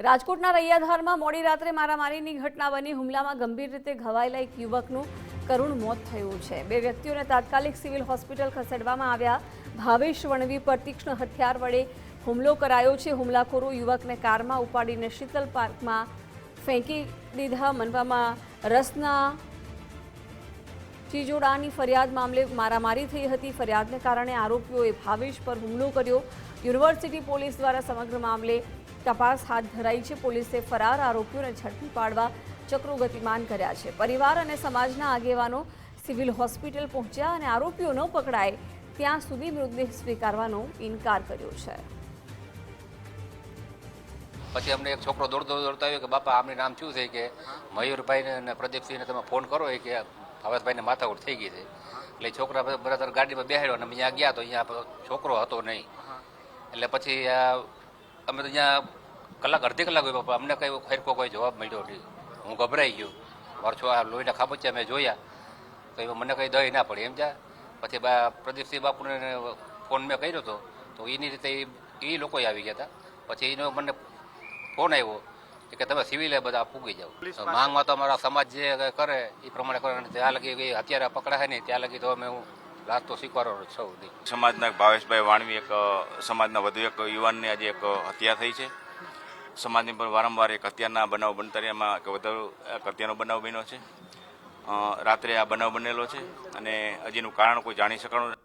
રાજકોટના રૈયાધારમાં મોડી રાત્રે મારામારીની ઘટના બની. હુમલામાં ગંભીર રીતે ઘવાયેલા એક યુવકનું કરુણ મોત થયું છે. બે વ્યક્તિઓને તાત્કાલિક સિવિલ હોસ્પિટલ ખસેડવામાં આવ્યા. ભાવેશ વણવી પર તીક્ષ્ણ હથિયાર વડે હુમલો કરાયો છે. હુમલાખોરો યુવકને કારમાં ઉપાડીને શીતલ પાર્કમાં ફેંકી દીધા. મનપામાં રસના ચીજોડાની ફરિયાદ મામલે મારામારી થઈ હતી. ફરિયાદને કારણે આરોપીઓએ ભાવેશ પર હુમલો કર્યો. યુનિવર્સિટી પોલીસ દ્વારા સમગ્ર મામલે તપાસ હાથ ધરાઈ છે. પોલીસે ફરાર આરોપીઓને ઝડપી પાડવા ચક્રો ગતિમાન કર્યા છે. પરિવાર અને સમાજના આગેવાનો સિવિલ હોસ્પિટલ પહોંચ્યા અને આરોપીઓ ન પકડાય ત્યાં સુધી મૃતદેહ સ્વીકારવાનો ઇનકાર કર્યો છે. પછી અમને એક છોકરો દોડતો આવ્યો કે બાપા આમનું નામ શું છે કે મયુરભાઈને અને પ્રદીપસિંહને તમે ફોન કરો કે ભાવેશભાઈને માથાકૂટ થઈ ગઈ છે. એટલે છોકરા બરાબર ગાડીમાં બેહાડ્યો અને અહીંયા ગયા તો અહીંયા છોકરો હતો નહીં. એટલે પછી અમે તો અહીંયા અડધી કલાક હોય બાપા, અમને કંઈ ખરેખર કોઈ જવાબ મળ્યો નહીં. હું ગભરાઈ ગયો. મારો લોહીના ખાબોચિયા મેં જોયા તો એમાં મને કંઈ દઈ ના પડી એમ જાય. પછી પ્રદીપસિંહ બાપુને ફોન મેં કર્યો હતો તો એની રીતે એ લોકો આવી ગયા હતા. પછી એનો મને ફોન આવ્યો કે તમે સિવિલે બધા પૂગી જાઓ. માંગમાં તો અમારા સમાજ જે કરે એ પ્રમાણે કરે. ત્યાં લગી અત્યારે પકડાય નહીં ત્યાં લગી તો અમે હું લાસ્ટ તો સ્વીકારવાનો છું. સમાજના ભાવેશભાઈ વાણવી એક સમાજના વધુ એક યુવાનની આજે એક હત્યા થઈ છે. સમાજની પર વારંવાર એક હત્યાના બનાવ બનતા એમાં વધુ એક હત્યાનો બનાવ બન્યો છે. રાત્રે આ બનાવ બનેલો છે અને હજીનું કારણ કોઈ જાણી શકાણું